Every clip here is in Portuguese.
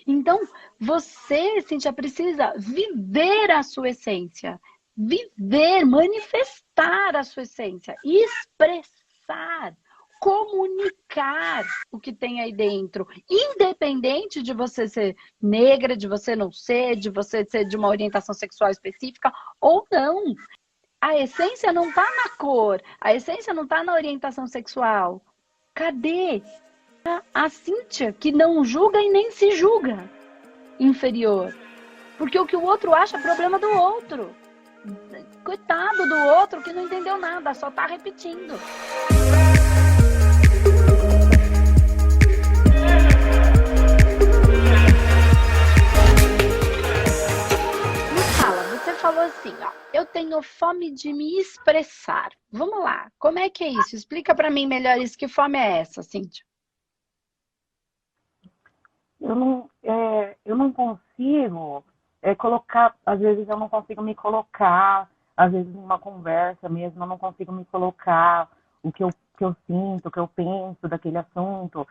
Então, você, Cíntia, precisa viver a sua essência. Viver, manifestar a sua essência. Expressar, comunicar o que tem aí dentro. Independente de você ser negra, de você não ser, de você ser de uma orientação sexual específica ou não. A essência não está na cor, a essência não está na orientação sexual. Cadê a Cíntia que não julga e nem se julga inferior? Porque o que o outro acha é problema do outro. Coitado do outro que não entendeu nada, só está repetindo. Você falou assim, ó, eu tenho fome de me expressar. Vamos lá, como é que é isso? Explica para mim melhor isso, que fome é essa, Cíntia? Eu não consigo colocar, às vezes eu não consigo me colocar, às vezes numa conversa mesmo, eu não consigo me colocar que eu sinto, o que eu penso daquele assunto.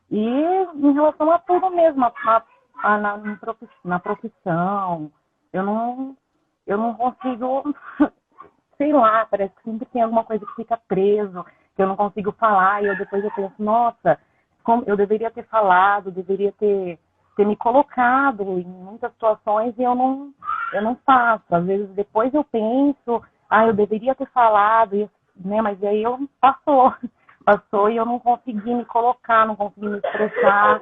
E em relação a tudo mesmo, na profissão, eu não, eu não consigo, sei lá, parece que sempre tem alguma coisa que fica preso, que eu não consigo falar, e depois eu penso, nossa, como eu deveria ter falado, deveria ter me colocado em muitas situações e eu não faço. Às vezes depois eu penso, eu deveria ter falado, né? Mas aí passou e eu não consegui me colocar, não consegui me expressar,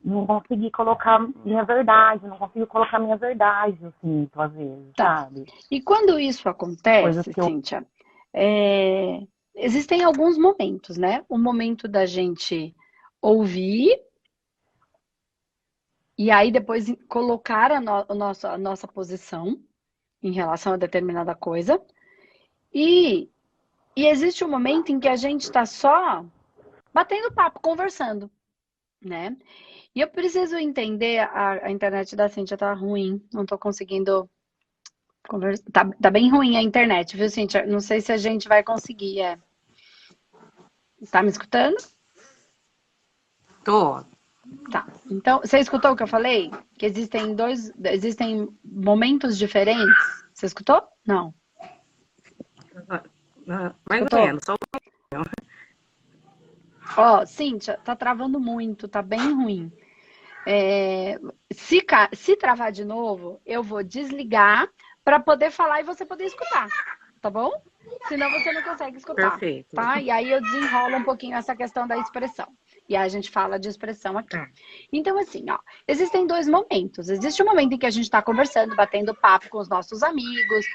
não consegui colocar minha verdade, não consigo colocar minha verdade, eu sinto, às vezes, Tá. sabe? E quando isso acontece, Cíntia, existem alguns momentos, né? O momento da gente ouvir e aí depois colocar a nossa posição em relação a determinada coisa. E existe um momento em que a gente está só batendo papo, conversando, né? E eu preciso entender, a internet da Cíntia tá ruim, não tô conseguindo conversar. Tá bem ruim a internet, viu, Cíntia? Não sei se a gente vai conseguir, Tá me escutando? Tô. Tá. Então, você escutou o que eu falei? Que existem momentos diferentes? Você escutou? Não. Mais ou Escutou? menos, só Ó, Cíntia, tá travando muito, tá bem ruim. Se travar de novo, eu vou desligar para poder falar e você poder escutar, tá bom? Senão você não consegue escutar, perfeito. tá? E aí eu desenrolo um pouquinho essa questão da expressão. E aí a gente fala de expressão aqui. Tá. Então, assim, ó, existem dois momentos. Existe um momento em que a gente está conversando, batendo papo com os nossos amigos,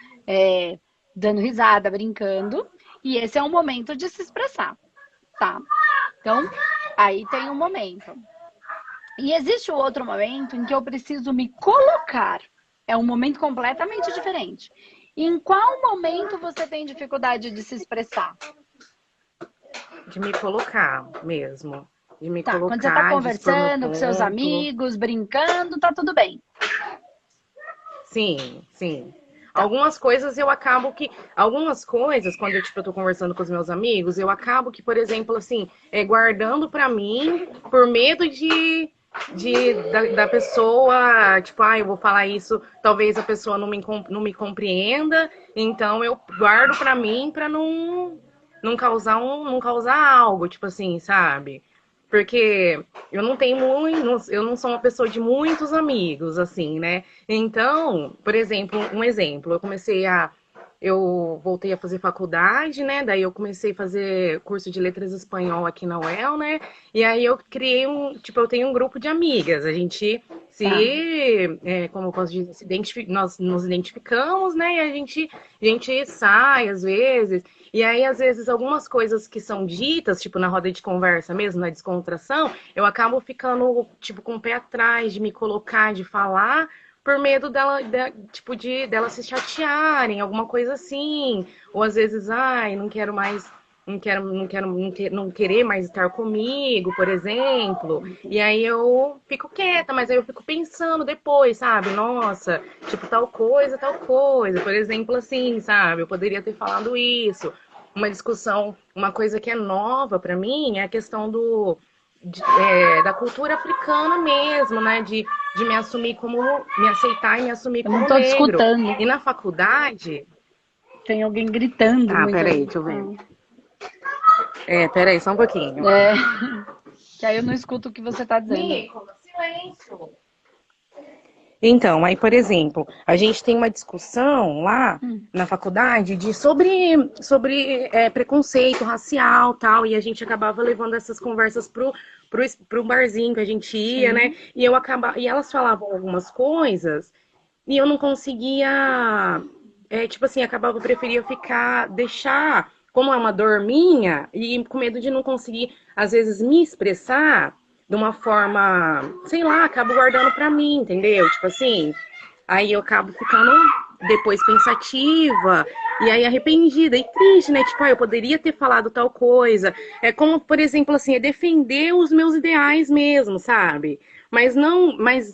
dando risada, brincando. E esse é um momento de se expressar, tá? Então, aí tem um momento. E existe o outro momento em que eu preciso me colocar. É um momento completamente diferente. Em qual momento você tem dificuldade de se expressar? De me colocar mesmo. De me Tá, quando você está colocar, de expor meu conversando com seus ponto. amigos, brincando, tá tudo bem. Sim, sim. Tá. Algumas coisas eu acabo que. Algumas coisas, quando eu tô conversando com os meus amigos, eu acabo que, por exemplo, assim, guardando pra mim por medo da pessoa, tipo, eu vou falar isso, talvez a pessoa não me compreenda, então eu guardo pra mim pra não causar algo, tipo assim, sabe? Porque eu não sou uma pessoa de muitos amigos, assim, né? Então, por exemplo, um exemplo, eu voltei a fazer faculdade, né? Daí eu comecei a fazer curso de letras espanhol aqui na UEL, né? E aí eu criei eu tenho um grupo de amigas. A gente Tá. como eu posso dizer, nós nos identificamos, né? E a gente sai às vezes. E aí, às vezes, algumas coisas que são ditas, tipo na roda de conversa mesmo, na descontração, eu acabo ficando, tipo, com o pé atrás de me colocar, de falar, por medo dela se chatearem, alguma coisa assim. Ou às vezes, não quero mais, não querer mais estar comigo, por exemplo. E aí eu fico quieta, mas aí eu fico pensando depois, sabe? Nossa, tipo, tal coisa, tal coisa. Por exemplo, assim, sabe? Eu poderia ter falado isso. Uma discussão, uma coisa que é nova para mim é a questão da cultura africana mesmo, né? De me assumir como, me aceitar e me assumir Eu não como tô te negro. escutando. E na faculdade... Tem alguém gritando Tá, muito peraí, aí. deixa eu ver. Peraí, só um pouquinho. Que aí eu não escuto o que você tá dizendo. Nico, silêncio. Então, aí, por exemplo, a gente tem uma discussão lá na faculdade sobre preconceito racial e tal, e a gente acabava levando essas conversas pro barzinho que a gente ia, né? E elas falavam algumas coisas e eu não conseguia, tipo assim, preferia deixar, como é uma dor minha, e com medo de não conseguir, às vezes, me expressar de uma forma, sei lá, acabo guardando pra mim, entendeu? Tipo assim, aí eu acabo ficando depois pensativa, e aí arrependida e triste, né? Tipo, eu poderia ter falado tal coisa. É como, por exemplo, assim, defender os meus ideais mesmo, sabe? Mas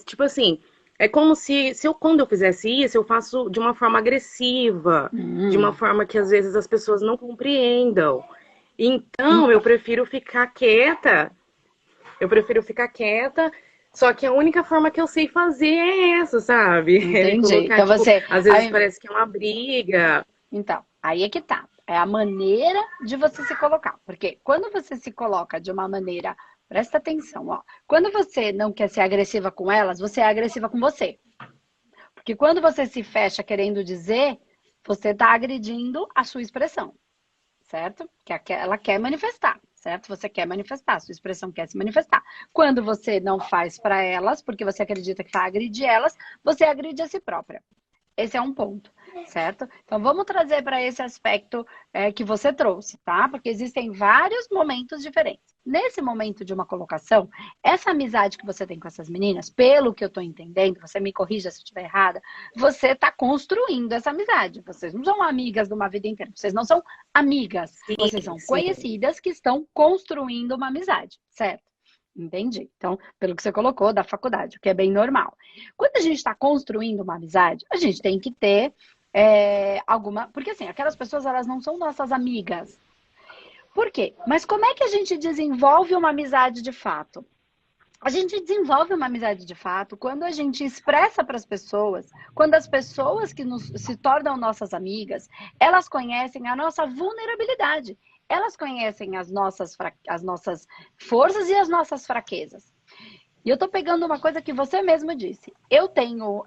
tipo assim, é como se quando eu fizesse isso, eu faço de uma forma agressiva, de uma forma que às vezes as pessoas não compreendam. Então, eu prefiro ficar quieta. Só que a única forma que eu sei fazer é essa, sabe? É Entendi. colocar, Então tipo, você. às vezes parece que é uma briga. Então, aí é que tá. É a maneira de você se colocar. Porque quando você se coloca de uma maneira. Presta atenção, ó. Quando você não quer ser agressiva com elas, você é agressiva com você. Porque quando você se fecha querendo dizer, você tá agredindo a sua expressão, certo? Que ela quer manifestar, certo? Você quer manifestar, sua expressão quer se manifestar. Quando você não faz para elas, porque você acredita que vai agredir elas, você agride a si própria. Esse é um ponto, certo? Então vamos trazer para esse aspecto que você trouxe, tá? Porque existem vários momentos diferentes. Nesse momento de uma colocação, essa amizade que você tem com essas meninas, pelo que eu estou entendendo, você me corrija se eu estiver errada, você está construindo essa amizade. Vocês não são amigas de uma vida inteira, vocês não são amigas, vocês são conhecidas que estão construindo uma amizade, certo? Entendi. Então, pelo que você colocou, da faculdade, o que é bem normal. Quando a gente está construindo uma amizade, a gente tem que ter alguma... Porque, assim, aquelas pessoas, elas não são nossas amigas. Por quê? Mas como é que a gente desenvolve uma amizade de fato? A gente desenvolve uma amizade de fato quando a gente expressa para as pessoas, quando as pessoas que se tornam nossas amigas, elas conhecem a nossa vulnerabilidade. Elas conhecem as nossas forças e as nossas fraquezas. E eu tô pegando uma coisa que você mesmo disse. Eu tenho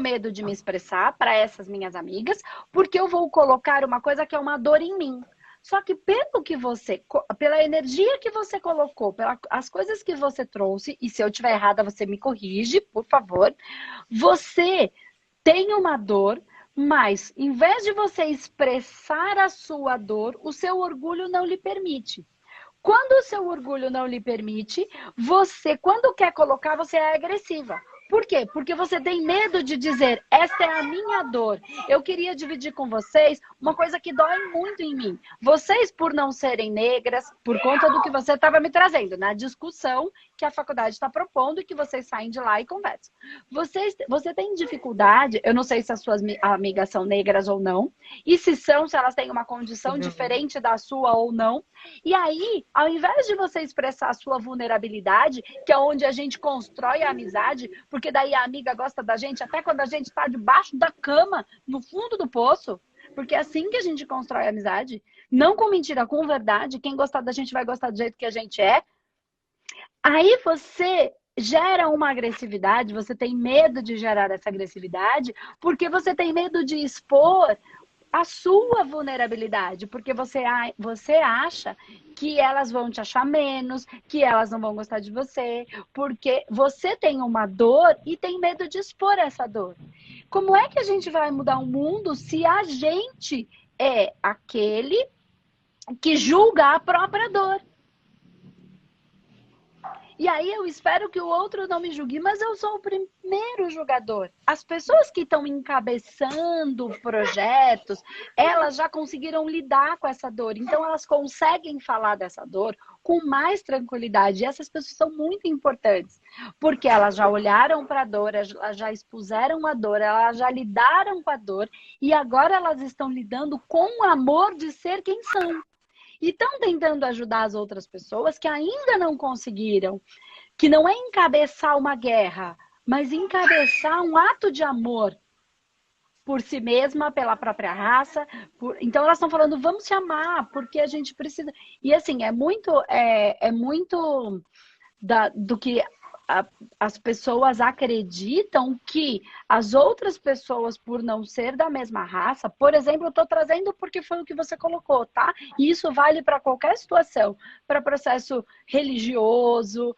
medo de me expressar para essas minhas amigas, porque eu vou colocar uma coisa que é uma dor em mim. Só que pela energia que você colocou, pelas coisas que você trouxe, e se eu estiver errada, você me corrige, por favor. Você tem uma dor, mas em vez de você expressar a sua dor, o seu orgulho não lhe permite. Quando o seu orgulho não lhe permite, você, quando quer colocar, você é agressiva. Por quê? Porque você tem medo de dizer, esta é a minha dor. Eu queria dividir com vocês uma coisa que dói muito em mim. Vocês, por não serem negras, por conta do que você estava me trazendo, na discussão que a faculdade está propondo e que vocês saem de lá e conversam. Você tem dificuldade, eu não sei se as suas amigas são negras ou não, e se elas têm uma condição diferente da sua ou não. E aí, ao invés de você expressar a sua vulnerabilidade, que é onde a gente constrói a amizade, porque daí a amiga gosta da gente até quando a gente está debaixo da cama, no fundo do poço, porque é assim que a gente constrói a amizade. Não com mentira, com verdade. Quem gostar da gente vai gostar do jeito que a gente é. Aí você gera uma agressividade, você tem medo de gerar essa agressividade, porque você tem medo de expor a sua vulnerabilidade, porque você acha que elas vão te achar menos, que elas não vão gostar de você, porque você tem uma dor e tem medo de expor essa dor. Como é que a gente vai mudar o mundo se a gente é aquele que julga a própria dor? E aí eu espero que o outro não me julgue, mas eu sou o primeiro julgador. As pessoas que estão encabeçando projetos, elas já conseguiram lidar com essa dor. Então elas conseguem falar dessa dor com mais tranquilidade. E essas pessoas são muito importantes, porque elas já olharam para a dor, elas já expuseram a dor, elas já lidaram com a dor e agora elas estão lidando com o amor de ser quem são. e estão tentando ajudar as outras pessoas que ainda não conseguiram, que não é encabeçar uma guerra, mas encabeçar um ato de amor por si mesma, pela própria raça. Então elas estão falando, vamos se amar, porque a gente precisa. E assim, é muito do que as pessoas acreditam que as outras pessoas, por não ser da mesma raça, por exemplo, eu estou trazendo porque foi o que você colocou, tá? E isso vale para qualquer situação, para processo religioso,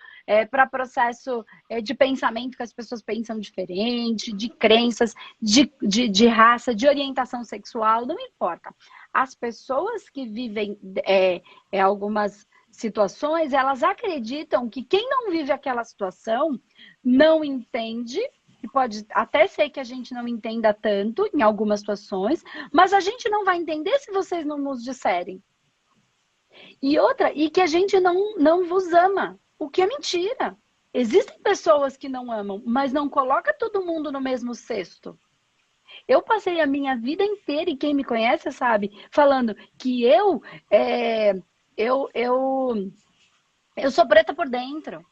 para processo de pensamento, que as pessoas pensam diferente, de crenças, de raça, de orientação sexual, não importa. As pessoas que vivem algumas situações, elas acreditam que quem não vive aquela situação não entende, e pode até ser que a gente não entenda tanto em algumas situações, mas a gente não vai entender se vocês não nos disserem. E que a gente não vos ama, o que é mentira. Existem pessoas que não amam, mas não coloca todo mundo no mesmo cesto. Eu passei a minha vida inteira, e quem me conhece sabe, falando que eu sou preta por dentro.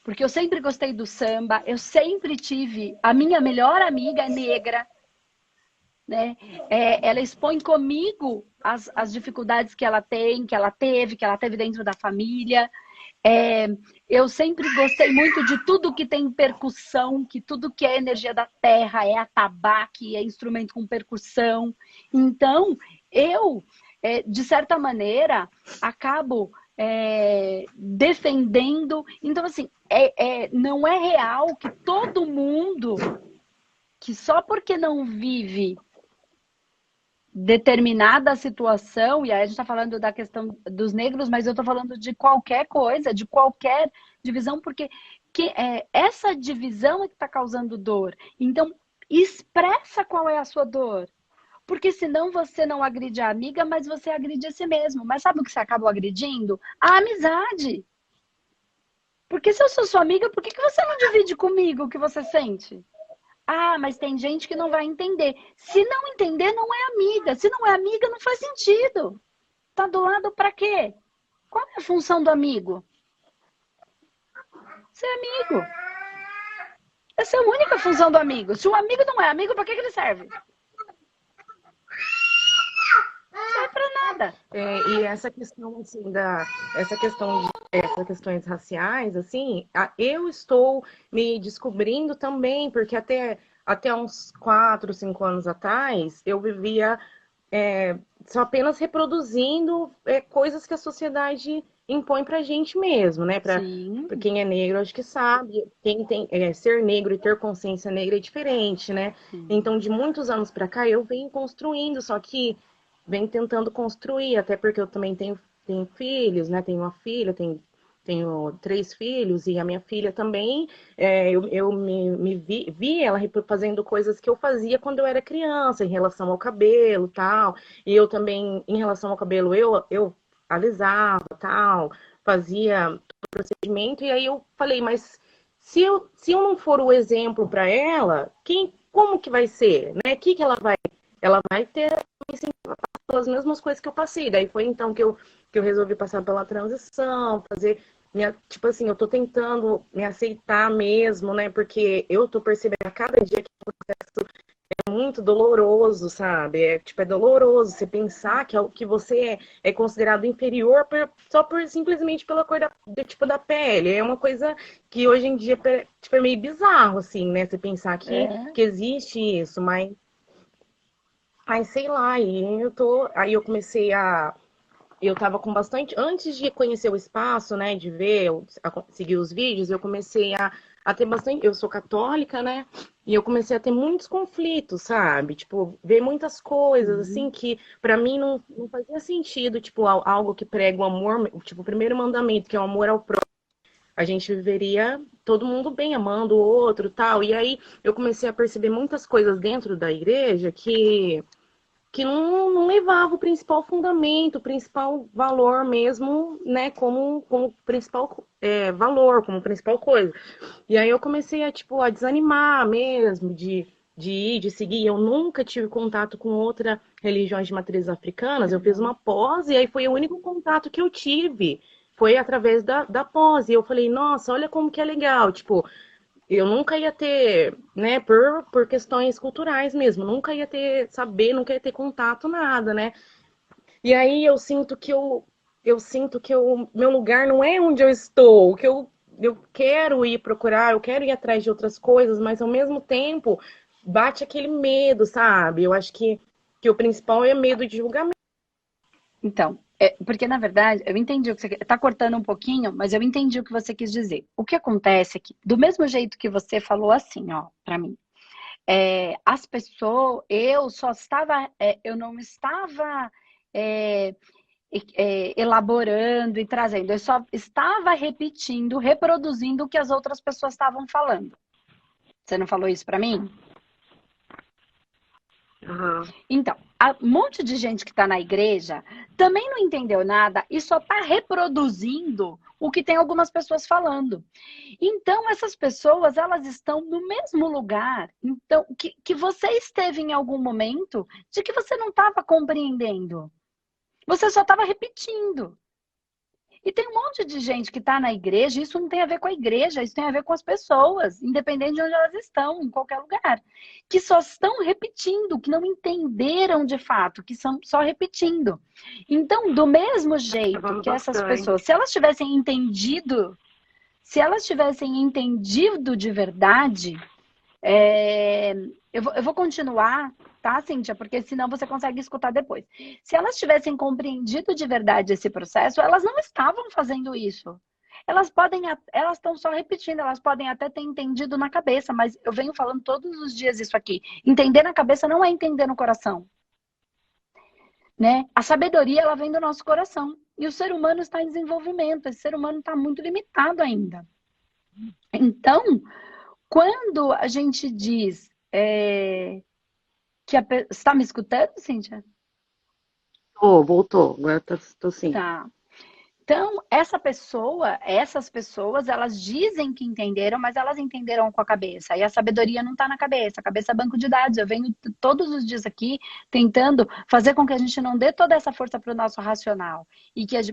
Porque eu sempre gostei do samba, eu sempre tive... A minha melhor amiga é negra, né? Ela expõe comigo as dificuldades que ela tem, que ela teve dentro da família. Eu sempre gostei muito de tudo que tem percussão, que tudo que é energia da terra, é atabaque, é instrumento com percussão. Então, de certa maneira, acabo defendendo. Então, assim, não é real que todo mundo, que só porque não vive determinada situação, e aí a gente está falando da questão dos negros, mas eu estou falando de qualquer coisa, de qualquer divisão, porque essa divisão é que está causando dor. Então, expressa qual é a sua dor. Porque senão você não agride a amiga, mas você agride a si mesmo. Mas sabe o que você acabou agredindo? A amizade. Porque se eu sou sua amiga, por que você não divide comigo o que você sente? Ah, mas tem gente que não vai entender. Se não entender, não é amiga. Se não é amiga, não faz sentido. Tá do lado pra quê? Qual é a função do amigo? Ser amigo. Essa é a única função do amigo. Se o amigo não é amigo, pra que ele serve? Não serve pra nada. E essa questão, assim, essas questões raciais, assim, eu estou me descobrindo também, porque até uns 4, 5 anos atrás, eu vivia só apenas reproduzindo coisas que a sociedade impõe pra gente mesmo, né? Pra quem é negro, acho que sabe. Quem tem ser negro e ter consciência negra é diferente, né? Sim. Então, de muitos anos pra cá, eu venho construindo, só que venho tentando construir, até porque eu também tenho filhos, né? Tenho uma filha, tenho 3 filhos, e a minha filha também, eu me vi ela fazendo coisas que eu fazia quando eu era criança, em relação ao cabelo e tal. E eu também, em relação ao cabelo, eu alisava tal, fazia todo o procedimento, e aí eu falei, mas se eu não for o exemplo para ela, como que vai ser, né? Que ela vai ter as mesmas coisas que eu passei. Daí foi então que eu resolvi passar pela transição, fazer tipo assim, eu tô tentando me aceitar mesmo, né? Porque eu tô percebendo a cada dia que o processo é muito doloroso, sabe? É doloroso você pensar que você é considerado inferior só simplesmente pela cor tipo da pele. É uma coisa que hoje em dia tipo, é meio bizarro, assim, né? Você pensar que existe isso, mas sei lá, aí eu comecei eu tava com bastante, antes de conhecer o espaço, né, de ver, seguir os vídeos, eu comecei a ter bastante, eu sou católica, né, e eu comecei a ter muitos conflitos, sabe, tipo, ver muitas coisas, assim, que pra mim não fazia sentido, tipo, algo que prega o amor, tipo, o primeiro mandamento, que é o amor ao próximo, a gente viveria todo mundo bem, amando o outro, tal, e aí eu comecei a perceber muitas coisas dentro da igreja que não levava o principal fundamento, o principal valor mesmo, né, como principal valor, como principal coisa. E aí eu comecei a desanimar mesmo, de de ir, de seguir. Eu nunca tive contato com outra religiões de matrizes africanas. Eu fiz uma pós e aí foi o único contato que eu tive. Foi através da pós. E eu falei, nossa, olha como que é legal. Tipo, eu nunca ia ter, né, por questões culturais mesmo, nunca ia ter saber, nunca ia ter contato, nada, né? E aí eu sinto que meu lugar não é onde eu estou, que eu quero ir procurar, eu quero ir atrás de outras coisas, mas ao mesmo tempo bate aquele medo, sabe? Eu acho que o principal é medo de julgamento. Então, porque na verdade, eu entendi o que você está cortando um pouquinho, mas eu entendi o que você quis dizer. O que acontece é que, do mesmo jeito que você falou assim, ó, para mim, as pessoas, eu não estava elaborando e trazendo, eu só estava repetindo, reproduzindo o que as outras pessoas estavam falando. Você não falou isso para mim? Uhum. Então, um monte de gente que está na igreja também não entendeu nada e só está reproduzindo o que tem algumas pessoas falando. Então, essas pessoas, elas estão no mesmo lugar então, que você esteve em algum momento de que você não estava compreendendo. Você só estava repetindo. E tem um monte de gente que está na igreja, isso não tem a ver com a igreja, isso tem a ver com as pessoas, independente de onde elas estão, em qualquer lugar, que só estão repetindo, que não entenderam de fato, que são só repetindo. Então, do mesmo jeito que essas pessoas, se elas tivessem entendido de verdade, eu vou continuar, tá, Cíntia? Porque senão você consegue escutar depois. Se elas tivessem compreendido de verdade esse processo, elas não estavam fazendo isso. Elas estão só repetindo, elas podem até ter entendido na cabeça, mas eu venho falando todos os dias isso aqui. Entender na cabeça não é entender no coração. Né? A sabedoria, ela vem do nosso coração. E o ser humano está em desenvolvimento, esse ser humano está muito limitado ainda. Então, quando a gente diz você está me escutando, Cíntia? Voltou, agora tô sim. Tá. Então, essas pessoas, elas dizem que entenderam, mas elas entenderam com a cabeça. E a sabedoria não está na cabeça. A cabeça é banco de dados. Eu venho todos os dias aqui tentando fazer com que a gente não dê toda essa força para o nosso racional.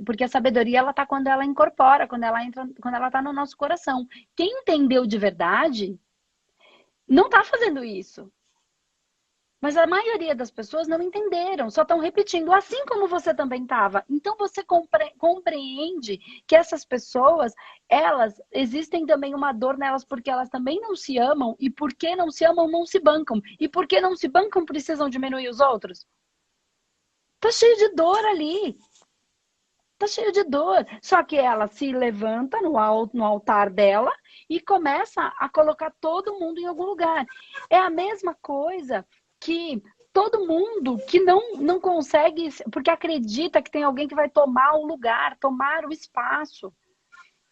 Porque a sabedoria, ela está quando ela incorpora, quando ela está no nosso coração. Quem entendeu de verdade não está fazendo isso. Mas a maioria das pessoas não entenderam, só estão repetindo, assim como você também estava. Então você compreende que essas pessoas, elas existem também uma dor nelas porque elas também não se amam, e porque não se amam, não se bancam. E porque não se bancam, precisam diminuir os outros. Tá cheio de dor ali. Tá cheio de dor. Só que ela se levanta no altar dela e começa a colocar todo mundo em algum lugar. É a mesma coisa que todo mundo que não consegue, porque acredita que tem alguém que vai tomar o lugar, tomar o espaço.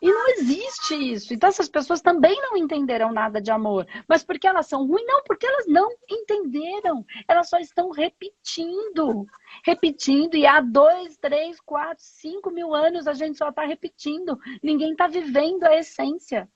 E não existe isso. Então essas pessoas também não entenderam nada de amor. Mas porque elas são ruins? Não, porque elas não entenderam. Elas só estão repetindo. Repetindo. E há 2, 3, 4, 5 mil anos a gente só está repetindo. Ninguém está vivendo a essência.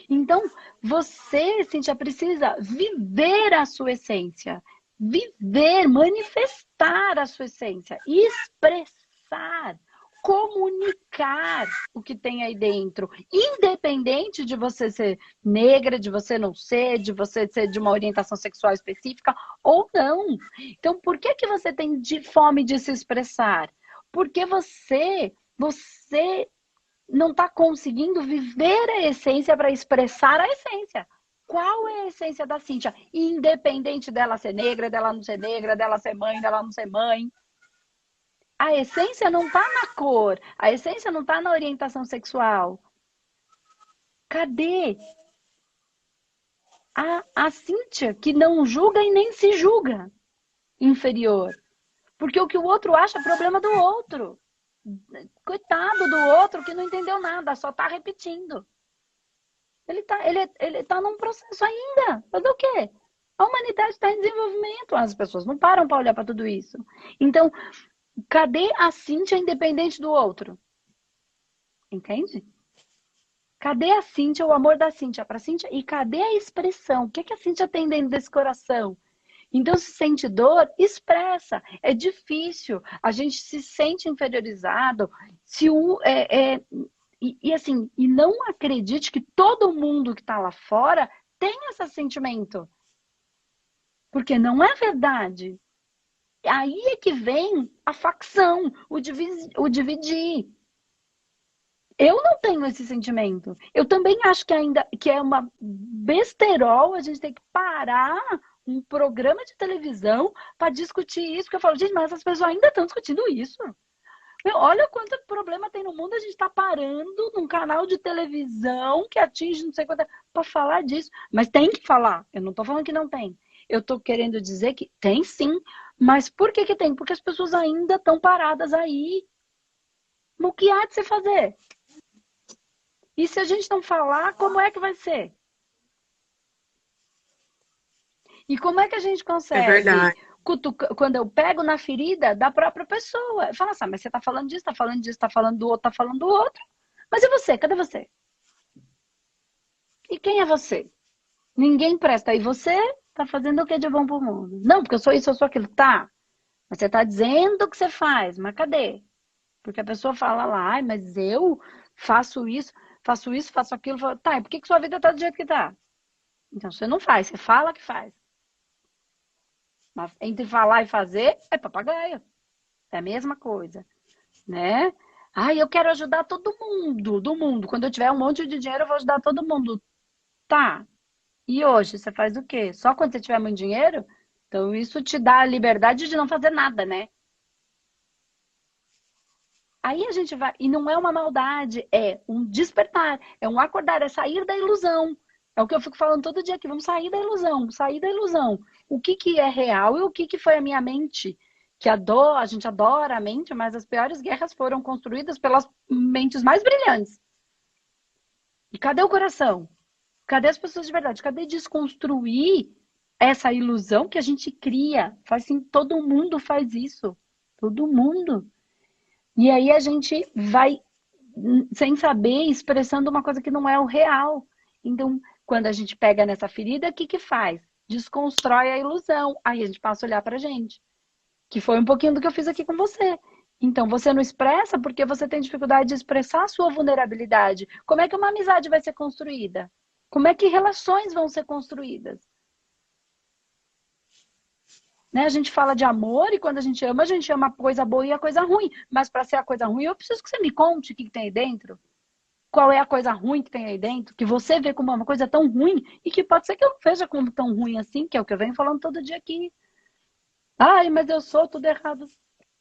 Então, você, Cíntia, precisa viver a sua essência. Viver, manifestar a sua essência. Expressar. Comunicar o que tem aí dentro, independente de você ser negra, de você não ser, de você ser de uma orientação sexual específica ou não. Então, por que você tem fome de se expressar? Porque você não está conseguindo viver a essência para expressar a essência. Qual é a essência da Cíntia? Independente dela ser negra, dela não ser negra, dela ser mãe, dela não ser mãe. A essência não está na cor, a essência não está na orientação sexual. Cadê a Cíntia que não julga e nem se julga inferior? Porque o que o outro acha é problema do outro. Coitado do outro que não entendeu nada, só está repetindo. Ele tá num processo ainda. Fazer o quê? A humanidade está em desenvolvimento. As pessoas não param para olhar para tudo isso. Então, cadê a Cíntia independente do outro? Entende? Cadê a Cíntia, o amor da Cíntia para a Cíntia? E cadê a expressão? O que que a Cíntia tem dentro desse coração? Então, se sente dor, expressa. É difícil. A gente se sente inferiorizado. Assim, e não acredite que todo mundo que está lá fora tem esse sentimento. Porque não é verdade. Aí é que vem a facção, o dividir. Eu não tenho esse sentimento. Eu também acho que é uma besterol a gente tem que parar um programa de televisão para discutir isso, porque eu falo, gente, mas as pessoas ainda estão discutindo isso. Meu, olha quanto problema tem no mundo, a gente está parando num canal de televisão que atinge não sei quanto para falar disso. Mas tem que falar. Eu não estou falando que não tem. Eu estou querendo dizer que tem sim. Mas por que tem? Porque as pessoas ainda estão paradas aí. O que há de se fazer? E se a gente não falar, como é que vai ser? E como é que a gente consegue? É verdade. Quando eu pego na ferida da própria pessoa. Eu falo assim, mas você tá falando disso, tá falando disso, tá falando do outro, tá falando do outro. Mas e você? Cadê você? E quem é você? Ninguém presta. E você tá fazendo o que de bom pro mundo? Não, porque eu sou isso, eu sou aquilo. Tá. Mas você tá dizendo o que você faz. Mas cadê? Porque a pessoa fala lá, ai, mas eu faço isso, faço aquilo. Tá, e por que sua vida tá do jeito que tá? Então você não faz, você fala que faz. Mas entre falar e fazer, é papagaio. É a mesma coisa, né? Ai, eu quero ajudar todo mundo, do mundo. Quando eu tiver um monte de dinheiro, eu vou ajudar todo mundo. Tá. E hoje, você faz o quê? Só quando você tiver muito dinheiro? Então, isso te dá a liberdade de não fazer nada, né? Aí a gente vai... E não é uma maldade, é um despertar, é um acordar, é sair da ilusão. É o que eu fico falando todo dia aqui. Vamos sair da ilusão, sair da ilusão. O que é real e o que foi a minha mente? A gente adora a mente, mas as piores guerras foram construídas pelas mentes mais brilhantes. E cadê o coração? Cadê as pessoas de verdade? Cadê desconstruir essa ilusão que a gente cria? Faz assim, todo mundo faz isso. Todo mundo. E aí a gente vai, sem saber, expressando uma coisa que não é o real. Então, quando a gente pega nessa ferida, o que faz? Desconstrói a ilusão. Aí a gente passa a olhar pra gente. Que foi um pouquinho do que eu fiz aqui com você. Então, você não expressa porque você tem dificuldade de expressar a sua vulnerabilidade. Como é que uma amizade vai ser construída? Como é que relações vão ser construídas? Né? A gente fala de amor e quando a gente ama a coisa boa e a coisa ruim. Mas para ser a coisa ruim, eu preciso que você me conte o que tem aí dentro. Qual é a coisa ruim que tem aí dentro? Que você vê como uma coisa tão ruim e que pode ser que eu veja como tão ruim assim, que é o que eu venho falando todo dia aqui. Ai, mas eu sou tudo errado.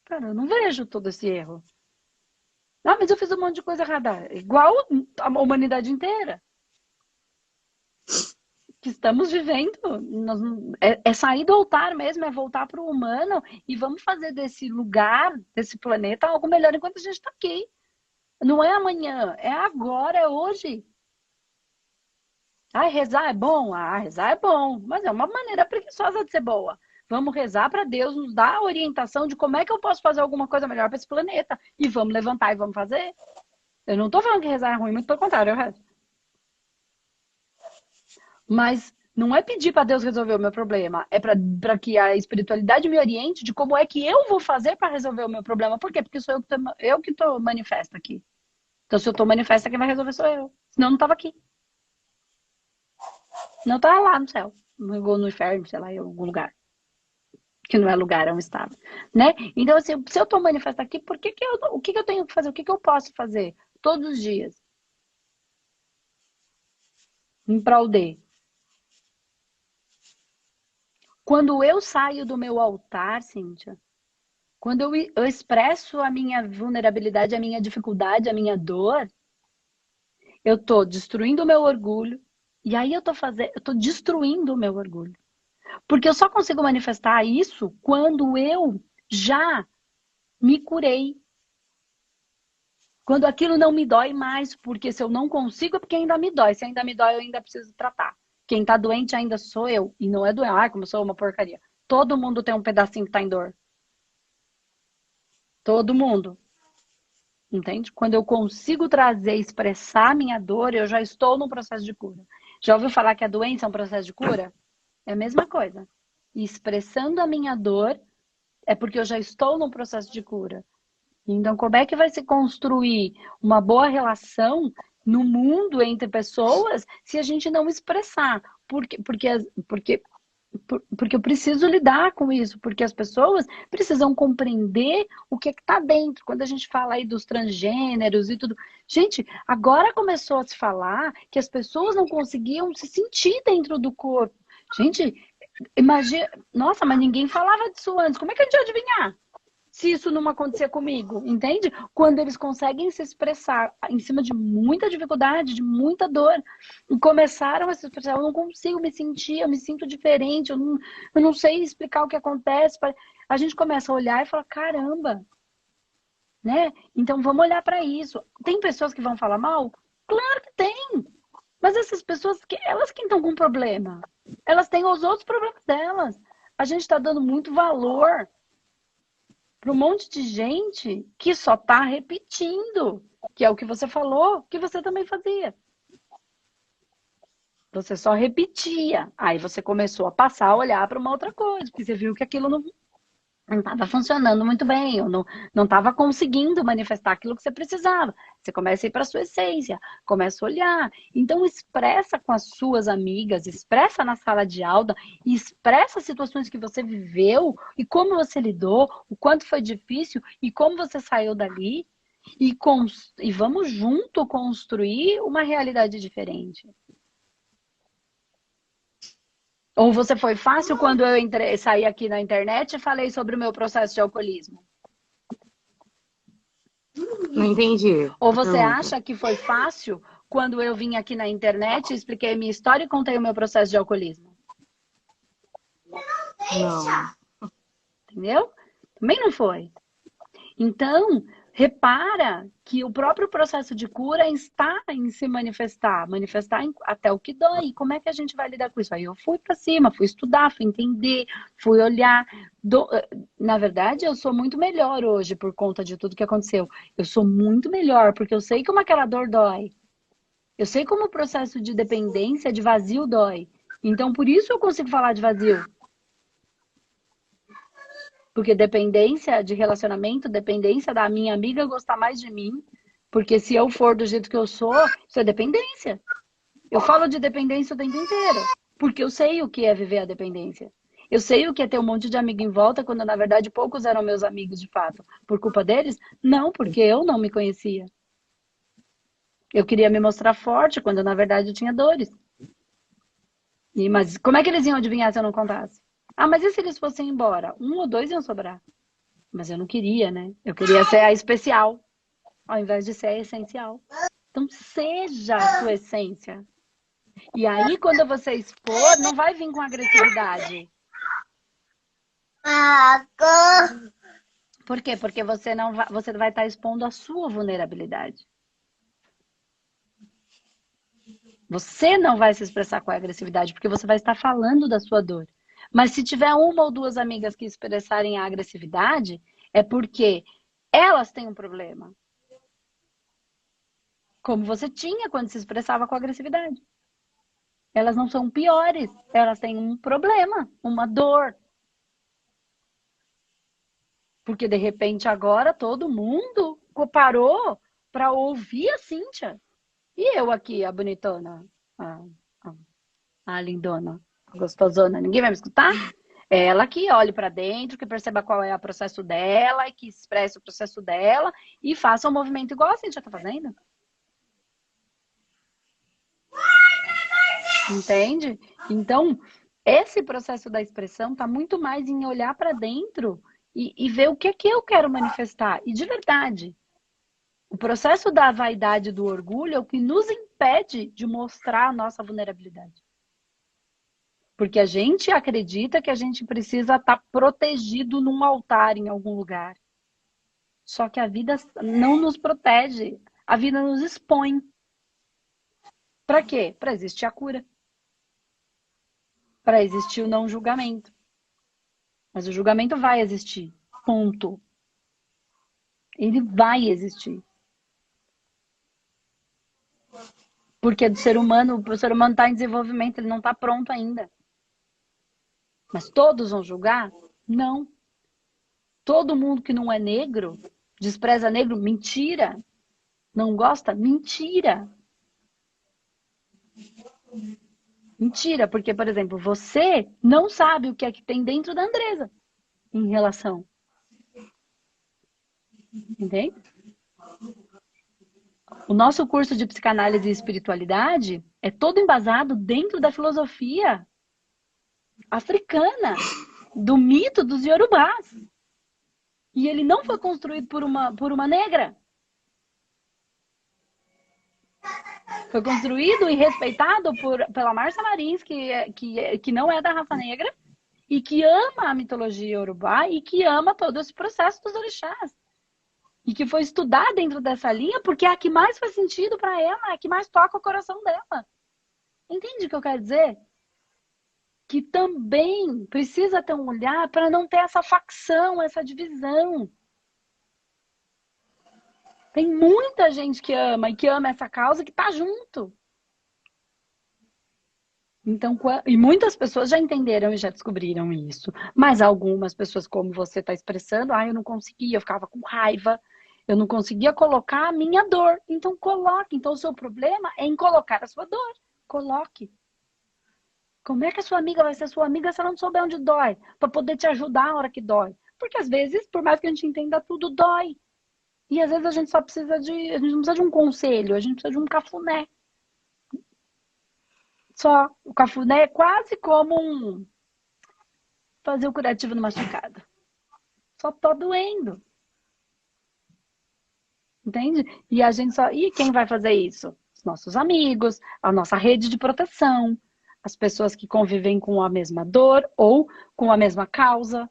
Cara, eu não vejo todo esse erro. Ah, mas eu fiz um monte de coisa errada. Igual a humanidade inteira. Que estamos vivendo. É sair do altar mesmo, é voltar para o humano e vamos fazer desse lugar, desse planeta, algo melhor enquanto a gente está aqui. Não é amanhã, é agora, é hoje. Ai, rezar é bom? Ah, rezar é bom, mas é uma maneira preguiçosa de ser boa. Vamos rezar para Deus nos dar a orientação de como é que eu posso fazer alguma coisa melhor para esse planeta. E vamos levantar e vamos fazer. Eu não estou falando que rezar é ruim, muito pelo contrário, eu rezo. Mas não é pedir para Deus resolver o meu problema, é para que a espiritualidade me oriente de como é que eu vou fazer para resolver o meu problema. Por quê? Porque sou eu que estou manifesta aqui. Então, se eu estou manifesta, quem vai resolver sou eu. Senão, eu não estava aqui. Não estava lá no céu, no inferno, sei lá, em algum lugar. Que não é lugar, é um estado. Né? Então, assim, se eu estou manifesta aqui, o que eu tenho que fazer? O que eu posso fazer todos os dias? Em prol de. Quando eu saio do meu altar, Cíntia, quando eu expresso a minha vulnerabilidade, a minha dificuldade, a minha dor, eu tô destruindo o meu orgulho. E aí eu tô destruindo o meu orgulho. Porque eu só consigo manifestar isso quando eu já me curei. Quando aquilo não me dói mais, porque se eu não consigo é porque ainda me dói. Se ainda me dói, eu ainda preciso tratar. Quem tá doente ainda sou eu. E não é doente. Ai, como eu sou uma porcaria. Todo mundo tem um pedacinho que tá em dor. Todo mundo. Entende? Quando eu consigo trazer, expressar a minha dor, eu já estou num processo de cura. Já ouviu falar que a doença é um processo de cura? É a mesma coisa. E expressando a minha dor é porque eu já estou num processo de cura. Então, como é que vai se construir uma boa relação no mundo entre pessoas se a gente não expressar? Porque eu preciso lidar com isso, porque as pessoas precisam compreender o que está dentro. Quando a gente fala aí dos transgêneros e tudo. Gente, agora começou a se falar que as pessoas não conseguiam se sentir dentro do corpo. Gente, imagina. Nossa, mas ninguém falava disso antes. Como é que a gente ia adivinhar? Se isso não acontecer comigo, entende? Quando eles conseguem se expressar em cima de muita dificuldade, de muita dor, e começaram a se expressar, eu não consigo me sentir, eu me sinto diferente, eu não sei explicar o que acontece. A gente começa a olhar e fala, caramba, né? Então vamos olhar para isso. Tem pessoas que vão falar mal? Claro que tem. Mas essas pessoas, elas que estão com problema. Elas têm os outros problemas delas. A gente está dando muito valor para um monte de gente que só está repetindo, que é o que você falou, que você também fazia. Você só repetia. Aí você começou a passar a olhar para uma outra coisa, porque você viu que aquilo não estava funcionando muito bem, ou não estava conseguindo manifestar aquilo que você precisava. Você começa a ir para a sua essência, começa a olhar. Então, expressa com as suas amigas, expressa na sala de aula, expressa situações que você viveu e como você lidou, o quanto foi difícil e como você saiu dali. E vamos junto construir uma realidade diferente. Ou você foi fácil quando eu saí aqui na internet e falei sobre o meu processo de alcoolismo? Não entendi. Ou você acha que foi fácil quando eu vim aqui na internet, expliquei minha história e contei o meu processo de alcoolismo? Não. Entendeu? Também não foi. Então, repara que o próprio processo de cura está em se manifestar até o que dói. E como é que a gente vai lidar com isso? Aí eu fui para cima, fui estudar, fui entender, fui olhar. Na verdade, eu sou muito melhor hoje por conta de tudo que aconteceu. Eu sou muito melhor porque eu sei como aquela dor dói. Eu sei como o processo de dependência, de vazio dói. Então, por isso eu consigo falar de vazio. Porque dependência de relacionamento, dependência da minha amiga gostar mais de mim. Porque se eu for do jeito que eu sou, isso é dependência. Eu falo de dependência o tempo inteiro. Porque eu sei o que é viver a dependência. Eu sei o que é ter um monte de amigo em volta, quando na verdade poucos eram meus amigos de fato. Por culpa deles? Não, porque eu não me conhecia. Eu queria me mostrar forte, quando na verdade eu tinha dores. Mas como é que eles iam adivinhar se eu não contasse? Ah, mas e se eles fossem embora? 1 ou 2 iam sobrar. Mas eu não queria, né? Eu queria ser a especial, ao invés de ser a essencial. Então, seja a sua essência. E aí, quando você expor, não vai vir com agressividade. Por quê? Porque você vai estar expondo a sua vulnerabilidade. Você não vai se expressar com agressividade, porque você vai estar falando da sua dor. Mas se tiver 1 ou 2 amigas que expressarem a agressividade, é porque elas têm um problema. Como você tinha quando se expressava com agressividade. Elas não são piores, elas têm um problema, uma dor. Porque de repente agora todo mundo parou para ouvir a Cíntia. E eu aqui, a bonitona, a lindona, a gostosona, ninguém vai me escutar? Ela que olhe para dentro, que perceba qual é o processo dela, e que expresse o processo dela e faça um movimento igual a Cíntia está fazendo. Entende? Então, esse processo da expressão está muito mais em olhar para dentro e ver o que é que eu quero manifestar. E de verdade, o processo da vaidade e do orgulho é o que nos impede de mostrar a nossa vulnerabilidade. Porque a gente acredita que a gente precisa estar protegido num altar em algum lugar. Só que a vida não nos protege. A vida nos expõe. Para quê? Para existir a cura. Para existir o não julgamento. Mas o julgamento vai existir. Ponto. Ele vai existir. Porque do ser humano, o ser humano está em desenvolvimento, ele não está pronto ainda. Mas todos vão julgar? Não. Todo mundo que não é negro, despreza negro? Mentira. Não gosta? Mentira. Mentira, porque, por exemplo, você não sabe o que é que tem dentro da Andresa em relação. Entende? O nosso curso de psicanálise e espiritualidade é todo embasado dentro da filosofia africana, do mito dos Yorubás. E ele não foi construído por uma negra. Foi construído e respeitado pela Márcia Marins, que não é da raça negra, e que ama a mitologia iorubá e que ama todo esse processo dos orixás. E que foi estudar dentro dessa linha porque é a que mais faz sentido para ela, é a que mais toca o coração dela. Entende o que eu quero dizer? Que também precisa ter um olhar para não ter essa facção, essa divisão. Tem muita gente que ama e que ama essa causa que tá junto. Então, e muitas pessoas já entenderam e já descobriram isso. Mas algumas pessoas, como você está expressando, eu não conseguia, eu ficava com raiva, eu não conseguia colocar a minha dor. Então, coloque. Então, o seu problema é em colocar a sua dor. Coloque. Como é que a sua amiga vai ser sua amiga se ela não souber onde dói? Para poder te ajudar na hora que dói. Porque às vezes, por mais que a gente entenda tudo, dói. E às vezes a gente só precisa a gente não precisa de um conselho, a gente precisa de um cafuné. Só. O cafuné é quase como fazer o curativo no machucado. Só tô doendo. Entende? E a gente só. E quem vai fazer isso? Os nossos amigos, a nossa rede de proteção, as pessoas que convivem com a mesma dor ou com a mesma causa.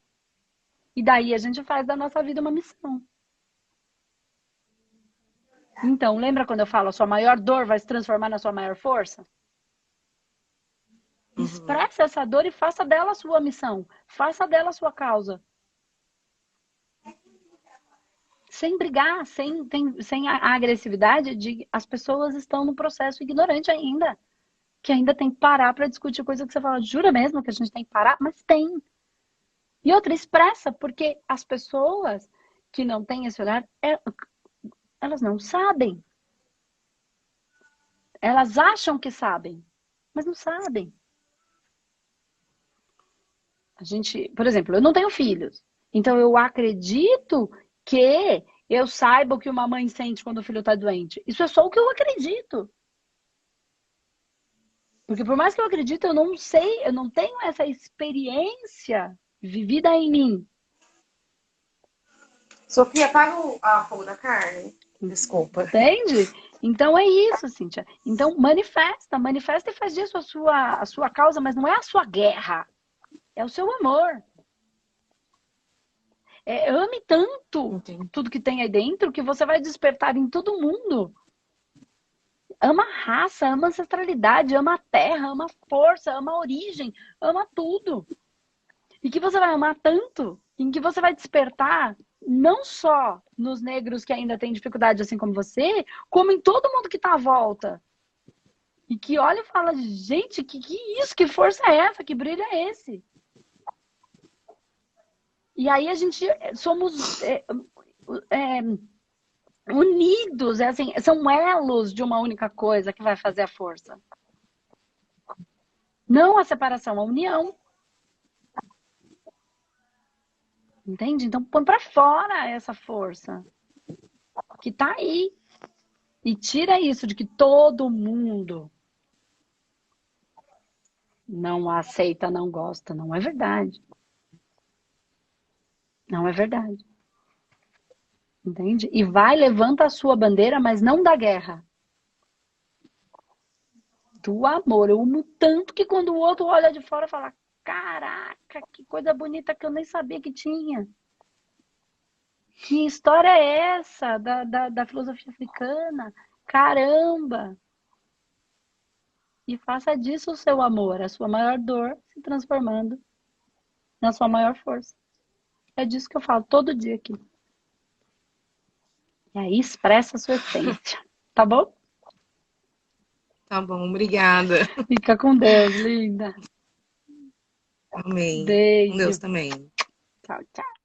E daí a gente faz da nossa vida uma missão. Então, lembra quando eu falo a sua maior dor vai se transformar na sua maior força? Expresse essa dor e faça dela a sua missão. Faça dela a sua causa. Sem brigar, sem a agressividade de as pessoas estão no processo ignorante ainda. Que ainda tem que parar para discutir coisa que você fala, jura mesmo que a gente tem que parar? Mas tem. E outra, expressa, porque as pessoas que não têm esse olhar, elas não sabem. Elas acham que sabem, mas não sabem. A gente, por exemplo, eu não tenho filhos. Então eu acredito que eu saiba o que uma mãe sente quando o filho está doente. Isso é só o que eu acredito. Porque por mais que eu acredite, eu não sei, eu não tenho essa experiência vivida em mim. Sofia, apaga a fogo da carne. Desculpa. Entende? Então é isso, Cíntia. Então manifesta e faz disso a sua causa, mas não é a sua guerra. É o seu amor. Ame tanto tudo que tem aí dentro que você vai despertar em todo mundo. Ama a raça, ama a ancestralidade, ama a terra, ama a força, ama a origem, ama tudo. E que você vai amar tanto, em que você vai despertar não só nos negros que ainda têm dificuldade assim como você, como em todo mundo que está à volta. E que olha e fala, gente, que isso? Que força é essa? Que brilho é esse? E aí a gente somos unidos, assim, são elos de uma única coisa que vai fazer a força. Não a separação, a união. Entende? Então põe para fora essa força que tá aí. E tira isso de que todo mundo não aceita, não gosta. Não é verdade. Não é verdade. Entende? E vai, levanta a sua bandeira, mas não da guerra. Do amor. Eu amo tanto que quando o outro olha de fora fala, caraca, que coisa bonita que eu nem sabia que tinha. Que história é essa da filosofia africana? Caramba! E faça disso o seu amor, a sua maior dor, se transformando na sua maior força. É disso que eu falo todo dia aqui. E aí expressa a sua essência, tá bom? Tá bom, obrigada. Fica com Deus, linda. Amém. Com Beijo. Deus também. Tchau, tchau.